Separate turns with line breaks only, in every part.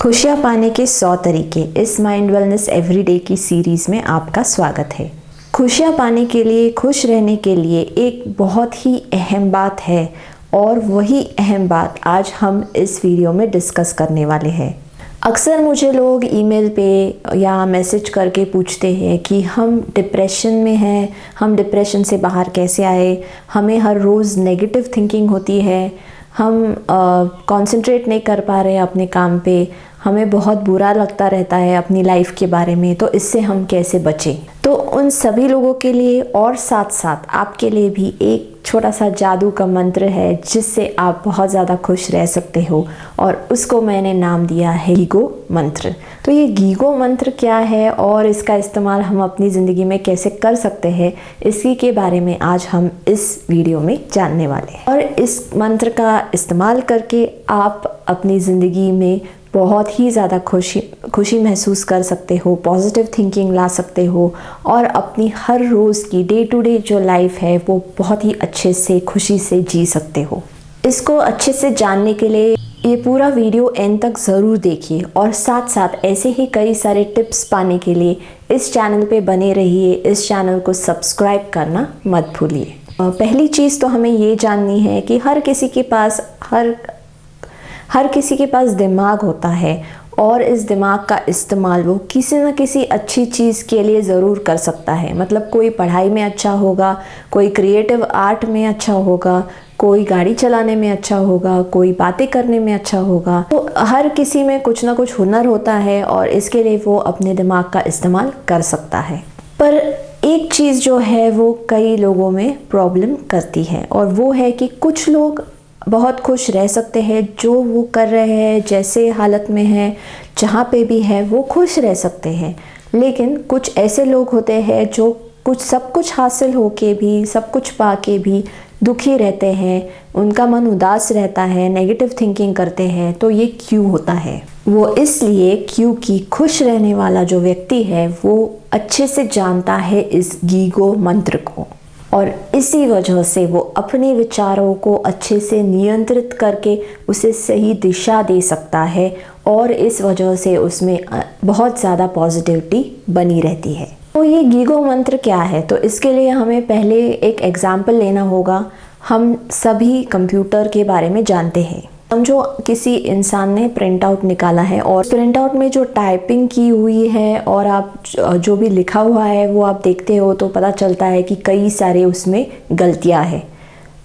खुशियाँ पाने के 100 तरीके इस माइंड वेलनेस एवरीडे की सीरीज़ में आपका स्वागत है। खुशियाँ पाने के लिए, खुश रहने के लिए एक बहुत ही अहम बात है और वही अहम बात आज हम इस वीडियो में डिस्कस करने वाले हैं। अक्सर मुझे लोग ईमेल पे या मैसेज करके पूछते हैं कि हम डिप्रेशन में हैं, हम डिप्रेशन से बाहर कैसे आए, हमें हर रोज़ नेगेटिव थिंकिंग होती है, हम कंसंट्रेट नहीं कर पा रहे हैं अपने काम पे, हमें बहुत बुरा लगता रहता है अपनी लाइफ के बारे में, तो इससे हम कैसे बचें। तो उन सभी लोगों के लिए और साथ साथ आपके लिए भी एक छोटा सा जादू का मंत्र है जिससे आप बहुत ज़्यादा खुश रह सकते हो और उसको मैंने नाम दिया है गीगो मंत्र। तो ये गीगो मंत्र क्या है और इसका इस्तेमाल हम अपनी ज़िंदगी में कैसे कर सकते हैं, इसी के बारे में आज हम इस वीडियो में जानने वाले हैं। और इस मंत्र का इस्तेमाल करके आप अपनी ज़िंदगी में बहुत ही ज़्यादा खुशी महसूस कर सकते हो, पॉजिटिव थिंकिंग ला सकते हो और अपनी हर रोज़ की डे टू डे जो लाइफ है वो बहुत ही अच्छे से खुशी से जी सकते हो। इसको अच्छे से जानने के लिए ये पूरा वीडियो एंड तक ज़रूर देखिए और साथ साथ ऐसे ही कई सारे टिप्स पाने के लिए इस चैनल पे बने रहिए। इस चैनल को सब्सक्राइब करना मत भूलिए। पहली चीज़ तो हमें ये जाननी है कि हर किसी के पास दिमाग होता है और इस दिमाग का इस्तेमाल वो किसी न किसी अच्छी चीज़ के लिए ज़रूर कर सकता है। मतलब कोई पढ़ाई में अच्छा होगा, कोई क्रिएटिव आर्ट में अच्छा होगा, कोई गाड़ी चलाने में अच्छा होगा, कोई बातें करने में अच्छा होगा। तो हर किसी में कुछ ना कुछ हुनर होता है और इसके लिए वो अपने दिमाग का इस्तेमाल कर सकता है। पर एक चीज़ जो है वो कई लोगों में प्रॉब्लम करती है और वो है कि कुछ लोग बहुत खुश रह सकते हैं, जो वो कर रहे हैं, जैसे हालत में है, जहाँ पे भी है वो खुश रह सकते हैं। लेकिन कुछ ऐसे लोग होते हैं जो सब कुछ हासिल होके भी, सब कुछ पाके भी दुखी रहते हैं, उनका मन उदास रहता है, नेगेटिव थिंकिंग करते हैं। तो ये क्यों होता है? वो इसलिए क्योंकि खुश रहने वाला जो व्यक्ति है वो अच्छे से जानता है इस गीगो मंत्र को और इसी वजह से वो अपने विचारों को अच्छे से नियंत्रित करके उसे सही दिशा दे सकता है और इस वजह से उसमें बहुत ज़्यादा पॉजिटिविटी बनी रहती है। तो ये गीगो मंत्र क्या है? तो इसके लिए हमें पहले एक एग्जाम्पल लेना होगा। हम सभी कंप्यूटर के बारे में जानते हैं। समझो किसी इंसान ने प्रिंट आउट निकाला है और प्रिंट आउट में जो टाइपिंग की हुई है और आप जो भी लिखा हुआ है वो आप देखते हो तो पता चलता है कि कई सारे उसमें गलतियां हैं।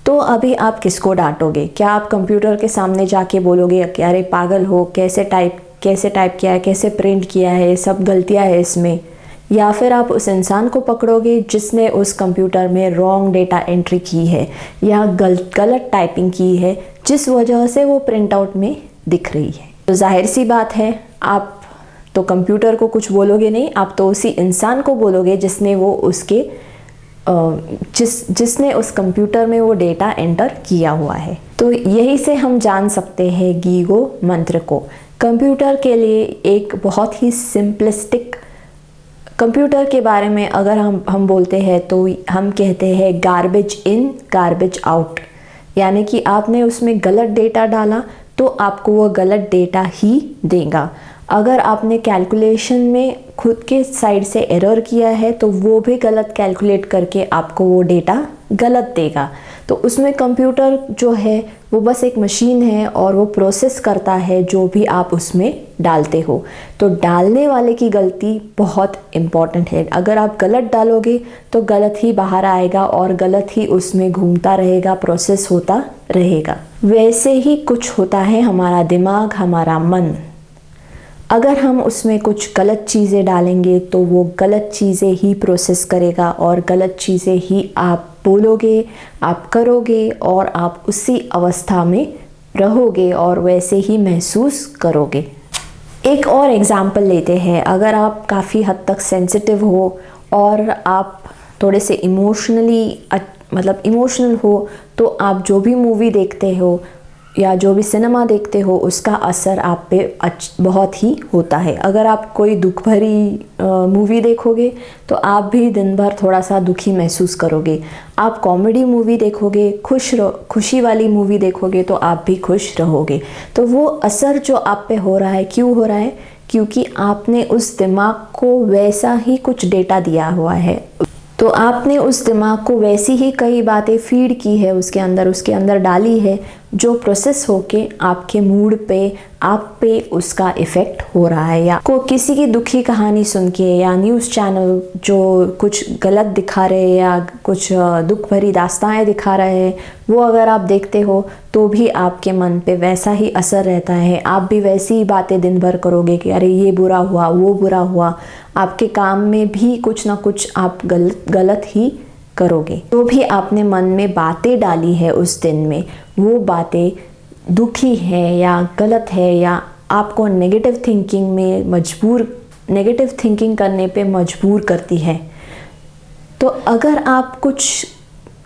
तो अभी आप किसको डांटोगे? क्या आप कंप्यूटर के सामने जाके बोलोगे कि अरे पागल हो, कैसे टाइप किया है, कैसे प्रिंट किया है, सब गलतियां है इसमें? या फिर आप उस इंसान को पकड़ोगे जिसने उस कंप्यूटर में रॉन्ग डेटा एंट्री की है या गलत टाइपिंग की है जिस वजह से वो प्रिंट आउट में दिख रही है। तो जाहिर सी बात है, आप तो कंप्यूटर को कुछ बोलोगे नहीं, आप तो उसी इंसान को बोलोगे जिसने जिसने उस कंप्यूटर में वो डेटा एंटर किया हुआ है। तो यही से हम जान सकते हैं गीगो मंत्र को। कंप्यूटर के लिए एक बहुत ही सिंपलिस्टिक, कंप्यूटर के बारे में अगर हम बोलते हैं तो हम कहते हैं गार्बेज इन गार्बेज आउट, यानी कि आपने उसमें गलत डेटा डाला तो आपको वो गलत डेटा ही देगा। अगर आपने कैलकुलेशन में खुद के साइड से एरर किया है तो वो भी गलत कैलकुलेट करके आपको वो डेटा गलत देगा। तो उसमें कंप्यूटर जो है वो बस एक मशीन है और वो प्रोसेस करता है जो भी आप उसमें डालते हो। तो डालने वाले की गलती बहुत इम्पॉर्टेंट है। अगर आप गलत डालोगे तो गलत ही बाहर आएगा और गलत ही उसमें घूमता रहेगा, प्रोसेस होता रहेगा। वैसे ही कुछ होता है हमारा दिमाग, हमारा मन। अगर हम उसमें कुछ गलत चीज़ें डालेंगे तो वो गलत चीज़ें ही प्रोसेस करेगा और गलत चीज़ें ही आप बोलोगे, आप करोगे और आप उसी अवस्था में रहोगे और वैसे ही महसूस करोगे। एक और एग्जाम्पल लेते हैं। अगर आप काफ़ी हद तक सेंसिटिव हो और आप थोड़े से इमोशनल हो तो आप जो भी मूवी देखते हो या जो भी सिनेमा देखते हो उसका असर आप पे बहुत ही होता है। अगर आप कोई दुख भरी मूवी देखोगे तो आप भी दिन भर थोड़ा सा दुखी महसूस करोगे। आप कॉमेडी मूवी देखोगे, खुशी वाली मूवी देखोगे तो आप भी खुश रहोगे। तो वो असर जो आप पे हो रहा है, क्यों हो रहा है? क्योंकि आपने उस दिमाग को वैसा ही कुछ डेटा दिया हुआ है। तो आपने उस दिमाग को वैसी ही कई बातें फीड की है, उसके अंदर डाली है, जो प्रोसेस होके आपके मूड पे, आप पे उसका इफ़ेक्ट हो रहा है। या को किसी की दुखी कहानी सुन के या न्यूज़ चैनल जो कुछ गलत दिखा रहे या कुछ दुख भरी दास्तानें दिखा रहे हैं, वो अगर आप देखते हो तो भी आपके मन पे वैसा ही असर रहता है। आप भी वैसी ही बातें दिन भर करोगे कि अरे ये बुरा हुआ, वो बुरा हुआ। आपके काम में भी कुछ ना कुछ आप गलत ही करोगे। जो भी आपने मन में बातें डाली है उस दिन में, वो बातें दुखी है या गलत है या आपको नेगेटिव थिंकिंग करने पे मजबूर करती है। तो अगर आप कुछ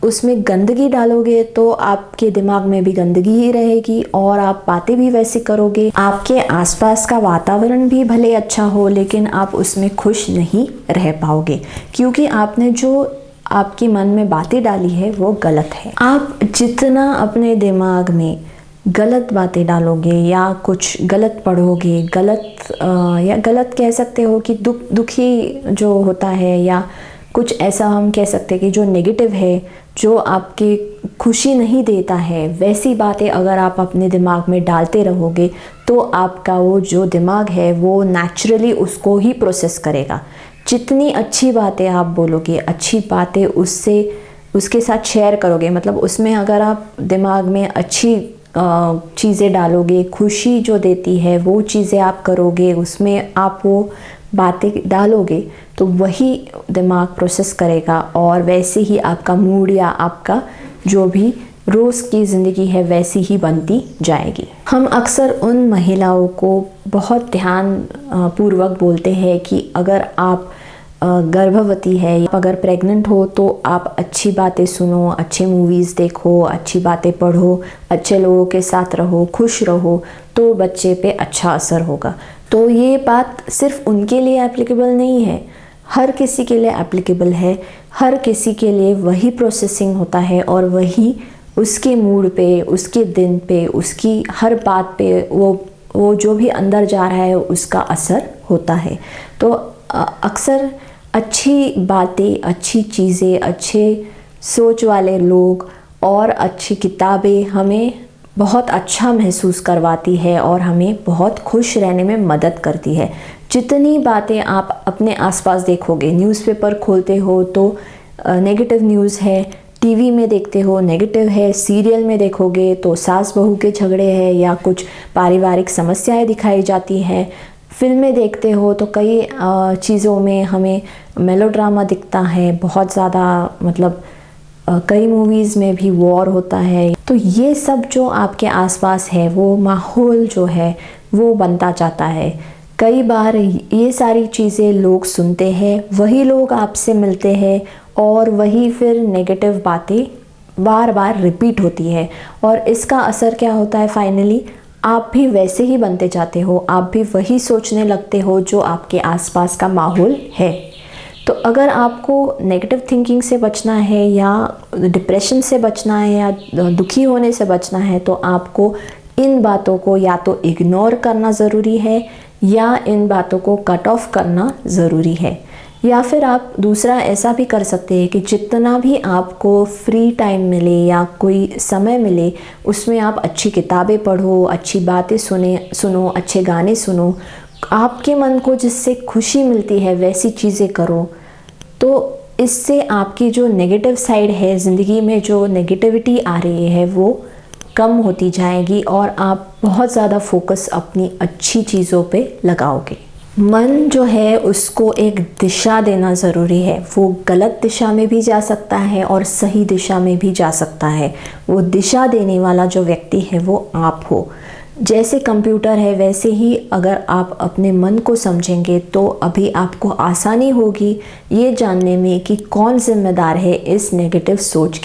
उसमें गंदगी डालोगे तो आपके दिमाग में भी गंदगी ही रहेगी और आप बातें भी वैसे करोगे। आपके आसपास का वातावरण भी भले अच्छा हो लेकिन आप उसमें खुश नहीं रह पाओगे, क्योंकि आपने जो आपके मन में बातें डाली है वो गलत है। आप जितना अपने दिमाग में गलत बातें डालोगे या कुछ गलत पढ़ोगे, या गलत कह सकते हो कि दुखी जो होता है, या कुछ ऐसा हम कह सकते हैं कि जो नेगेटिव है, जो आपकी खुशी नहीं देता है, वैसी बातें अगर आप अपने दिमाग में डालते रहोगे तो आपका वो जो दिमाग है वो नेचुरली उसको ही प्रोसेस करेगा। जितनी अच्छी बातें आप बोलोगे, अच्छी बातें उसके साथ शेयर करोगे, मतलब उसमें अगर आप दिमाग में अच्छी चीज़ें डालोगे, खुशी जो देती है वो चीज़ें आप करोगे, उसमें आप वो बातें डालोगे तो वही दिमाग प्रोसेस करेगा और वैसे ही आपका मूड या आपका जो भी रोज़ की ज़िंदगी है वैसी ही बनती जाएगी। हम अक्सर उन महिलाओं को बहुत ध्यान पूर्वक बोलते हैं कि अगर आप गर्भवती है, अगर प्रेग्नेंट हो तो आप अच्छी बातें सुनो, अच्छे मूवीज़ देखो, अच्छी बातें पढ़ो, अच्छे लोगों के साथ रहो, खुश रहो, तो बच्चे पे अच्छा असर होगा। तो ये बात सिर्फ उनके लिए एप्लीकेबल नहीं है, हर किसी के लिए एप्लीकेबल है। हर किसी के लिए वही प्रोसेसिंग होता है और वही उसके मूड पे, उसके दिन पे, उसकी हर बात पे वो जो भी अंदर जा रहा है उसका असर होता है। तो अक्सर अच्छी बातें, अच्छी चीज़ें, अच्छे सोच वाले लोग और अच्छी किताबें हमें बहुत अच्छा महसूस करवाती है और हमें बहुत खुश रहने में मदद करती है। जितनी बातें आप अपने आसपास देखोगे, न्यूज़पेपर खोलते हो तो नेगेटिव न्यूज़ है, टीवी में देखते हो नेगेटिव है, सीरियल में देखोगे तो सास बहू के झगड़े हैं या कुछ पारिवारिक समस्याएं दिखाई जाती हैं, फिल्में देखते हो तो कई चीज़ों में हमें मेलोड्रामा दिखता है बहुत ज़्यादा, मतलब कई मूवीज़ में भी वॉर होता है। तो ये सब जो आपके आसपास है वो माहौल जो है वो बनता जाता है। कई बार ये सारी चीज़ें लोग सुनते हैं, वही लोग आपसे मिलते हैं और वही फिर नेगेटिव बातें बार बार रिपीट होती है और इसका असर क्या होता है, फाइनली आप भी वैसे ही बनते जाते हो, आप भी वही सोचने लगते हो जो आपके आसपास का माहौल है। तो अगर आपको नेगेटिव थिंकिंग से बचना है या डिप्रेशन से बचना है या दुखी होने से बचना है तो आपको इन बातों को या तो इग्नोर करना ज़रूरी है या इन बातों को कट ऑफ करना ज़रूरी है। या फिर आप दूसरा ऐसा भी कर सकते हैं कि जितना भी आपको फ्री टाइम मिले या कोई समय मिले उसमें आप अच्छी किताबें पढ़ो, अच्छी बातें सुनो, अच्छे गाने सुनो, आपके मन को जिससे खुशी मिलती है वैसी चीज़ें करो। तो इससे आपकी जो नेगेटिव साइड है ज़िंदगी में, जो नेगेटिविटी आ रही है वो कम होती जाएगी और आप बहुत ज़्यादा फोकस अपनी अच्छी चीज़ों पे लगाओगे। मन जो है उसको एक दिशा देना ज़रूरी है। वो गलत दिशा में भी जा सकता है और सही दिशा में भी जा सकता है। वो दिशा देने वाला जो व्यक्ति है वो आप हो। जैसे कंप्यूटर है वैसे ही अगर आप अपने मन को समझेंगे तो अभी आपको आसानी होगी ये जानने में कि कौन जिम्मेदार है इस नेगेटिव सोच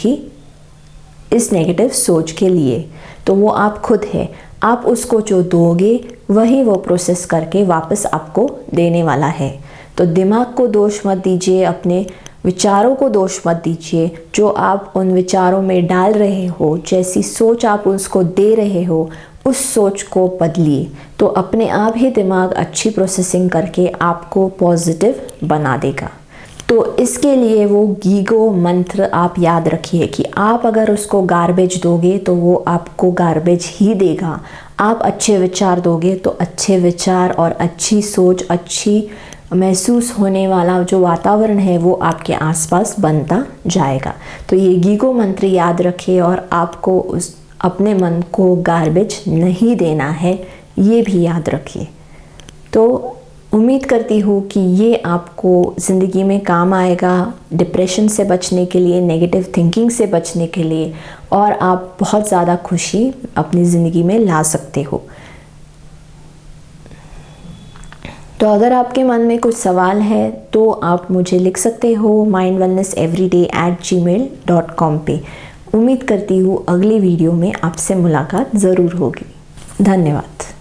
के लिए। तो वो आप खुद है। आप उसको जो दोगे वही वो प्रोसेस करके वापस आपको देने वाला है। तो दिमाग को दोष मत दीजिए, अपने विचारों को दोष मत दीजिए। जो आप उन विचारों में डाल रहे हो, जैसी सोच आप उसको दे रहे हो, उस सोच को बदलिए, तो अपने आप ही दिमाग अच्छी प्रोसेसिंग करके आपको पॉजिटिव बना देगा। तो इसके लिए वो गीगो मंत्र आप याद रखिए कि आप अगर उसको गार्बेज दोगे तो वो आपको गार्बेज ही देगा। आप अच्छे विचार दोगे तो अच्छे विचार और अच्छी सोच, अच्छी महसूस होने वाला जो वातावरण है वो आपके आसपास बनता जाएगा। तो ये गीगो मंत्र याद रखिए और आपको उस अपने मन को गार्बेज नहीं देना है, ये भी याद रखिए। तो उम्मीद करती हूँ कि ये आपको ज़िंदगी में काम आएगा, डिप्रेशन से बचने के लिए, नेगेटिव थिंकिंग से बचने के लिए, और आप बहुत ज़्यादा खुशी अपनी ज़िंदगी में ला सकते हो। तो अगर आपके मन में कुछ सवाल है तो आप मुझे लिख सकते हो mindwellnesseveryday@gmail.com पे। उम्मीद करती हूँ अगली वीडियो में आपसे मुलाकात ज़रूर होगी। धन्यवाद।